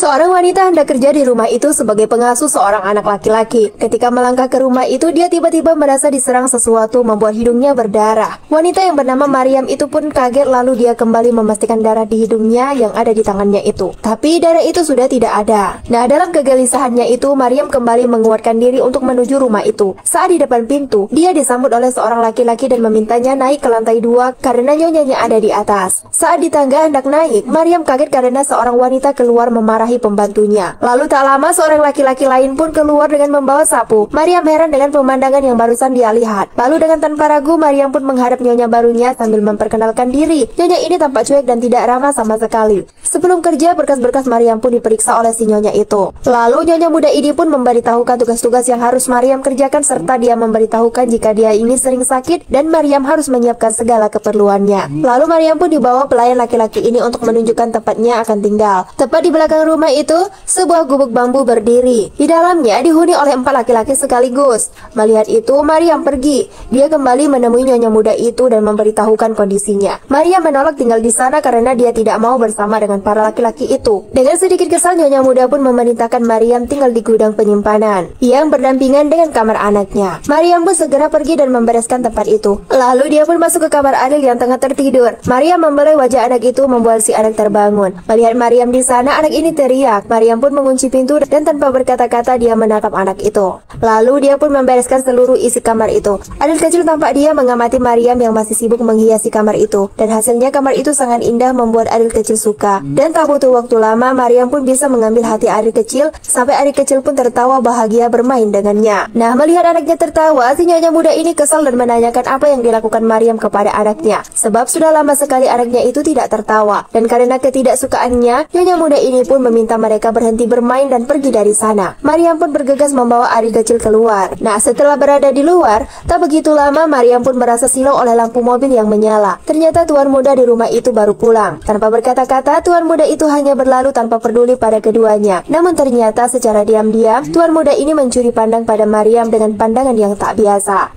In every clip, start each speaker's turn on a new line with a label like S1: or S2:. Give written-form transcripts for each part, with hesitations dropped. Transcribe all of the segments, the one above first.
S1: Seorang wanita hendak kerja di rumah itu sebagai pengasuh seorang anak laki-laki. Ketika melangkah ke rumah itu, dia tiba-tiba merasa diserang sesuatu membuat hidungnya berdarah. Wanita yang bernama Maryam itu pun kaget, lalu dia kembali memastikan darah di hidungnya yang ada di tangannya itu. Tapi darah itu sudah tidak ada. Nah, dalam kegelisahannya itu, Maryam kembali menguatkan diri untuk menuju rumah itu. Saat di depan pintu, dia disambut oleh seorang laki-laki dan memintanya naik ke lantai 2 karena nyonyanya ada di atas. Saat di tangga hendak naik, Maryam kaget karena seorang wanita keluar memarahi pembantunya. Lalu tak lama seorang laki-laki lain pun keluar dengan membawa sapu. Maryam heran dengan pemandangan yang barusan dia lihat. Lalu dengan tanpa ragu, Maryam pun menghadap nyonya barunya sambil memperkenalkan diri. Nyonya ini tampak cuek dan tidak ramah sama sekali. Sebelum kerja, berkas-berkas Maryam pun diperiksa oleh si nyonya itu. Lalu nyonya muda ini pun memberitahukan tugas-tugas yang harus Maryam kerjakan, serta dia memberitahukan jika dia ini sering sakit dan Maryam harus menyiapkan segala keperluannya. Lalu Maryam pun dibawa pelayan laki-laki ini untuk menunjukkan tempatnya akan tinggal. Tepat di belakang rumah itu, sebuah gubuk bambu berdiri. Di dalamnya dihuni oleh 4 laki-laki sekaligus. Melihat itu, Maryam pergi. Dia kembali menemui nyonya muda itu dan memberitahukan kondisinya. Maryam menolak tinggal di sana karena dia tidak mau bersama dengan para laki-laki itu. Dengan sedikit kesal, nyonya muda pun memerintahkan Maryam tinggal di gudang penyimpanan yang berdampingan dengan kamar anaknya. Maryam pun segera pergi dan membereskan tempat itu. Lalu dia pun masuk ke kamar Adil yang tengah tertidur. Maryam membelai wajah anak itu membuat si anak terbangun. Melihat Maryam di sana, anak ini teriak. Maryam pun mengunci pintu dan tanpa berkata-kata dia menatap anak itu. Lalu dia pun membereskan seluruh isi kamar itu. Adil kecil tampak dia mengamati Maryam yang masih sibuk menghiasi kamar itu. Dan hasilnya kamar itu sangat indah membuat Adil kecil suka. Dan tak butuh waktu lama, Maryam pun bisa mengambil hati Adil kecil sampai Adil kecil pun tertawa bahagia bermain dengannya. Nah, melihat anaknya tertawa, si nyonya muda ini kesal dan menanyakan apa yang dilakukan Maryam kepada anaknya. Sebab sudah lama sekali anaknya itu tidak tertawa. Dan karena ketidaksukaannya, nyonya muda ini pun meminta mereka berhenti bermain dan pergi dari sana. Maryam pun bergegas membawa Adil kecil keluar. Nah, setelah berada di luar, tak begitu lama Maryam pun merasa silau oleh lampu mobil yang menyala. Ternyata tuan muda di rumah itu baru pulang. Tanpa berkata-kata, tuan muda itu hanya berlalu tanpa peduli pada keduanya. Namun ternyata secara diam-diam, tuan muda ini mencuri pandang pada Maryam dengan pandangan yang tak biasa.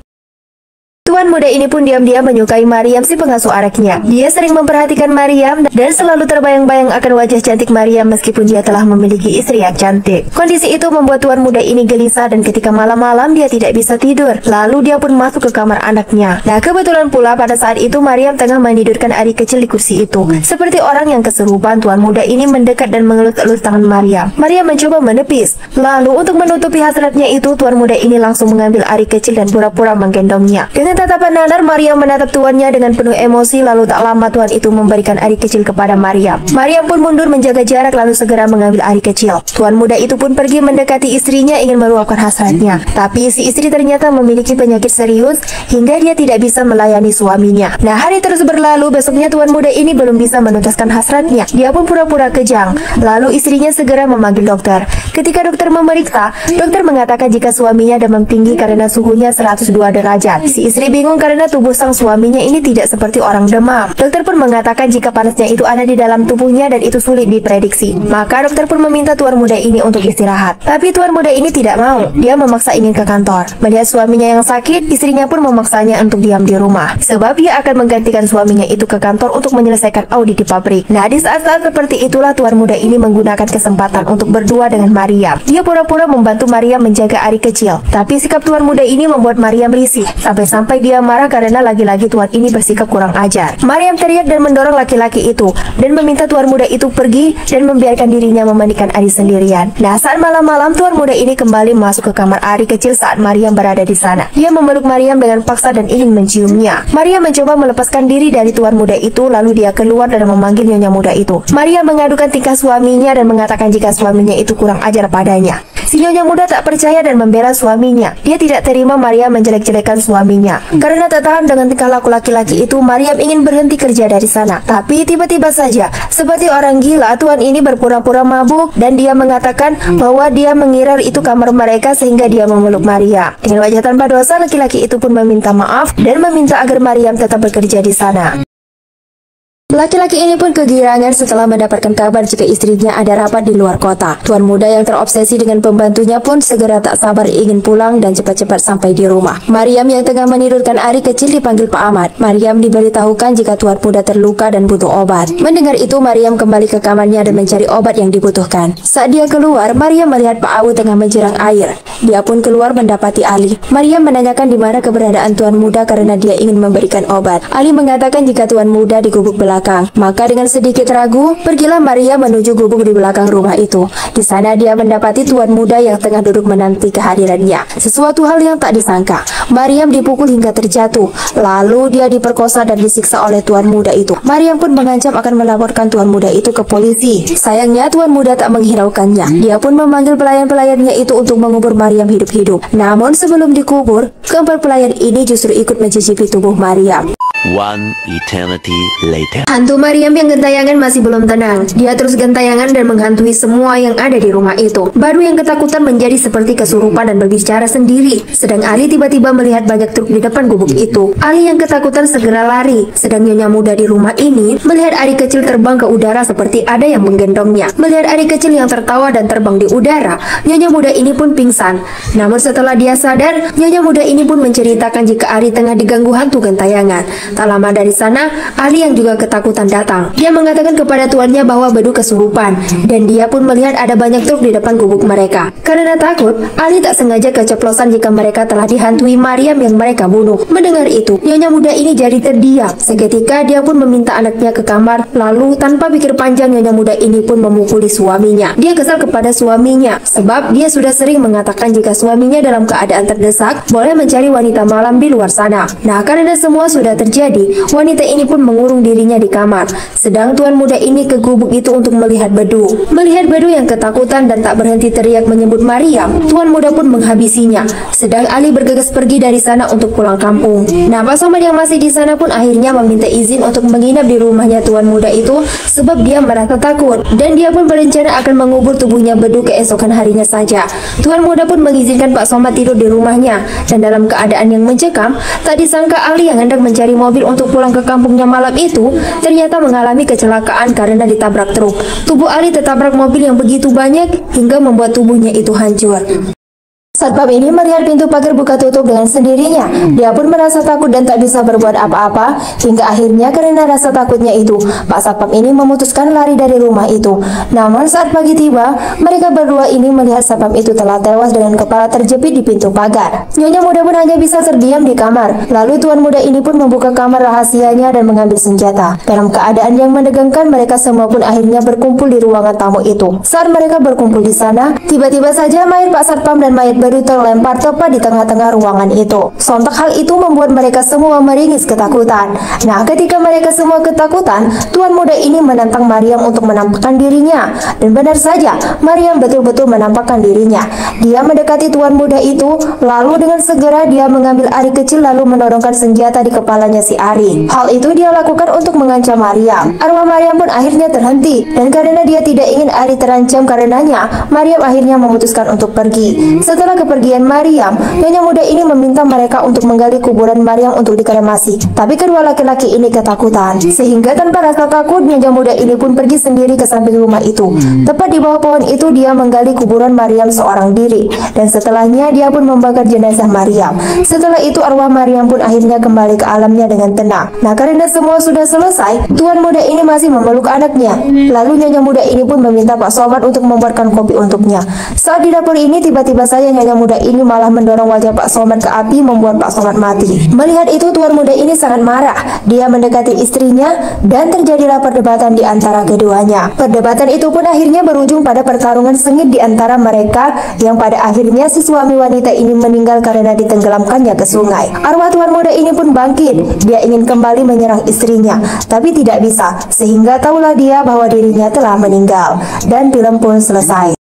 S1: Tuan muda ini pun diam-diam menyukai Maryam, si pengasuh anaknya. Dia sering memperhatikan Maryam dan selalu terbayang-bayang akan wajah cantik Maryam meskipun dia telah memiliki istri yang cantik. Kondisi itu membuat tuan muda ini gelisah dan ketika malam-malam dia tidak bisa tidur. Lalu dia pun masuk ke kamar anaknya. Nah, kebetulan pula pada saat itu Maryam tengah menidurkan adik kecil di kursi itu. Seperti orang yang kesurupan, tuan muda ini mendekat dan mengelus-elus tangan Maryam. Maryam mencoba menepis. Lalu untuk menutupi hasratnya itu, tuan muda ini langsung mengambil adik kecil dan pura-pura menggendongnya. Dengan tatapan nanar, Maryam menatap tuannya dengan penuh emosi. Lalu tak lama tuan itu memberikan adik kecil kepada Maryam. Maryam pun mundur menjaga jarak lalu segera mengambil adik kecil. Tuan muda itu pun pergi mendekati istrinya ingin meluapkan hasratnya. Tapi si istri ternyata memiliki penyakit serius hingga dia tidak bisa melayani suaminya. Nah, hari terus berlalu. Besoknya tuan muda ini belum bisa menuntaskan hasratnya. Dia pun pura-pura kejang. Lalu istrinya segera memanggil dokter. Ketika dokter memeriksa, dokter mengatakan jika suaminya demam tinggi karena suhunya 102 derajat. Si istri bingung karena tubuh sang suaminya ini tidak seperti orang demam. Dokter pun mengatakan jika panasnya itu ada di dalam tubuhnya dan itu sulit diprediksi. Maka dokter pun meminta tuan muda ini untuk istirahat. Tapi tuan muda ini tidak mau. Dia memaksa ingin ke kantor. Melihat suaminya yang sakit, istrinya pun memaksanya untuk diam di rumah. Sebab dia akan menggantikan suaminya itu ke kantor untuk menyelesaikan audit di pabrik. Nah, di saat-saat seperti itulah tuan muda ini menggunakan kesempatan untuk berdua dengan Maryam. Dia pura-pura membantu Maryam menjaga adik kecil. Tapi sikap tuan muda ini membuat Maryam risih. Sampai dia marah karena lagi-lagi tuan ini bersikap kurang ajar. Maryam teriak dan mendorong laki-laki itu dan meminta tuan muda itu pergi dan membiarkan dirinya memandikan adik sendirian. Nah, saat malam-malam tuan muda ini kembali masuk ke kamar adik kecil saat Maryam berada di sana. Dia memeluk Maryam dengan paksa dan ingin menciumnya. Maryam mencoba melepaskan diri dari tuan muda itu, lalu dia keluar dan memanggil nyonya muda itu. Maryam mengadukan tingkah suaminya dan mengatakan jika suaminya itu kurang ajar padanya. Si nyonya muda tak percaya dan membela suaminya. Dia tidak terima Maryam menjelek-jelekan suaminya. Karena tak tahan dengan tingkah laku laki-laki itu, Maryam ingin berhenti kerja dari sana. Tapi tiba-tiba saja, seperti orang gila, tuan ini berpura-pura mabuk dan dia mengatakan bahwa dia mengira itu kamar mereka sehingga dia memeluk Maryam. Dengan wajah tanpa dosa, laki-laki itu pun meminta maaf dan meminta agar Maryam tetap bekerja di sana. Laki-laki ini pun kegirangan setelah mendapatkan kabar jika istrinya ada rapat di luar kota. Tuan muda yang terobsesi dengan pembantunya pun segera tak sabar ingin pulang dan cepat-cepat sampai di rumah. Mariam yang tengah menidurkan Ari kecil dipanggil Pak Ahmad. Mariam diberitahukan jika tuan muda terluka dan butuh obat. Mendengar itu, Mariam kembali ke kamarnya dan mencari obat yang dibutuhkan. Saat dia keluar, Mariam melihat Pak Awu tengah menjerang air. Dia pun keluar mendapati Ali. Mariam menanyakan di mana keberadaan tuan muda karena dia ingin memberikan obat. Ali mengatakan jika tuan muda di gubuk belakang. Maka dengan sedikit ragu, pergilah Maria menuju gubuk di belakang rumah itu. Di sana dia mendapati tuan muda yang tengah duduk menanti kehadirannya. Sesuatu hal yang tak disangka, Mariam dipukul hingga terjatuh. Lalu dia diperkosa dan disiksa oleh tuan muda itu. Mariam pun mengancam akan melaporkan tuan muda itu ke polisi. Sayangnya tuan muda tak menghiraukannya. Dia pun memanggil pelayan-pelayannya itu untuk mengubur Mariam hidup-hidup. Namun sebelum dikubur, keempat pelayan ini justru ikut mencicipi tubuh Mariam.
S2: One eternity later.
S1: Hantu Mariam yang gentayangan masih belum tenang. Dia terus gentayangan dan menghantui semua yang ada di rumah itu. Baru yang ketakutan menjadi seperti kesurupan dan berbicara sendiri. Sedang Ali tiba-tiba melihat banyak truk di depan gubuk itu. Ali yang ketakutan segera lari. Sedang nyonya muda di rumah ini melihat Ari kecil terbang ke udara seperti ada yang menggendongnya. Melihat Ari kecil yang tertawa dan terbang di udara, nyonya muda ini pun pingsan. Namun setelah dia sadar, nyonya muda ini pun menceritakan jika Ari tengah diganggu hantu gentayangan. Tak lama dari sana, Ali yang juga ketakutan datang. Dia mengatakan kepada tuannya bahwa Bedu kesurupan, dan dia pun melihat ada banyak truk di depan gubuk mereka. Karena takut, Ali tak sengaja keceplosan jika mereka telah dihantui Mariam yang mereka bunuh. Mendengar itu, nyonya muda ini jadi terdiam. Seketika dia pun meminta anaknya ke kamar, lalu tanpa pikir panjang nyonya muda ini pun memukuli suaminya. Dia kesal kepada suaminya, sebab dia sudah sering mengatakan jika suaminya dalam keadaan terdesak, boleh mencari wanita malam di luar sana. Nah, karena semua sudah terjadi, wanita ini pun mengurung dirinya di kamar. Sedang tuan muda ini ke gubuk itu untuk melihat Bedu. Melihat Bedu yang ketakutan dan tak berhenti teriak menyebut Mariam, tuan muda pun menghabisinya. Sedang Ali bergegas pergi dari sana untuk pulang kampung. Nah, Pak Somad yang masih di sana pun akhirnya meminta izin untuk menginap di rumahnya tuan muda itu sebab dia merasa takut dan dia pun berencana akan mengubur tubuhnya Bedu keesokan harinya saja. Tuan muda pun mengizinkan Pak Somad tidur di rumahnya dan dalam keadaan yang mencekam, tak disangka Ali yang hendak mencari mobil untuk pulang ke kampungnya malam itu ternyata mengalami kecelakaan karena ditabrak truk. Tubuh Ali tertabrak mobil yang begitu banyak hingga membuat tubuhnya itu hancur. Satpam ini melihat pintu pagar buka tutup dengan sendirinya. Dia pun merasa takut dan tak bisa berbuat apa-apa, hingga akhirnya karena rasa takutnya itu, Pak Satpam ini memutuskan lari dari rumah itu. Namun saat pagi tiba, mereka berdua ini melihat Satpam itu telah tewas dengan kepala terjepit di pintu pagar. Nyonya muda pun hanya bisa terdiam di kamar. Lalu tuan muda ini pun membuka kamar rahasianya dan mengambil senjata. Dalam keadaan yang menegangkan, mereka semua pun akhirnya berkumpul di ruangan tamu itu. Saat mereka berkumpul di sana, tiba-tiba saja mayat Pak Satpam dan mayat Bedu terlempar tepat di tengah-tengah ruangan itu. Sontak hal itu membuat mereka semua meringis ketakutan. Nah, ketika mereka semua ketakutan, tuan muda ini menantang Mariam untuk menampakkan dirinya. Dan benar saja, Mariam betul-betul menampakkan dirinya. Dia mendekati tuan muda itu, lalu dengan segera dia mengambil Ari kecil lalu menodongkan senjata di kepalanya si Ari. Hal itu dia lakukan untuk mengancam Mariam. Arwah Mariam pun akhirnya terhenti, dan karena dia tidak ingin Ari terancam karenanya, Mariam akhirnya memutuskan untuk pergi. Setelah kepergian Mariam, nyonya muda ini meminta mereka untuk menggali kuburan Mariam untuk dikremasi. Tapi kedua laki-laki ini ketakutan, sehingga tanpa rasa takut, nyonya muda ini pun pergi sendiri ke samping rumah itu. Tepat di bawah pohon itu dia menggali kuburan Mariam seorang diri, dan setelahnya dia pun membakar jenazah Mariam. Setelah itu arwah Mariam pun akhirnya kembali ke alamnya dengan tenang. Nah, karena semua sudah selesai, tuan muda ini masih memeluk anaknya. Lalu nyonya muda ini pun meminta Pak Somad untuk membuatkan kopi untuknya. Saat di dapur ini tiba-tiba saja nyonya muda ini malah mendorong wajah Pak Somad ke api membuat Pak Somad mati. Melihat itu tuan muda ini sangat marah. Dia mendekati istrinya dan terjadilah perdebatan di antara keduanya. Perdebatan itu pun akhirnya berujung pada pertarungan sengit di antara mereka yang pada akhirnya si suami wanita ini meninggal karena ditenggelamkannya ke sungai. Arwah tuan muda ini pun bangkit. Dia ingin kembali menyerang istrinya, tapi tidak bisa, sehingga tahulah dia bahwa dirinya telah meninggal. Dan film pun selesai.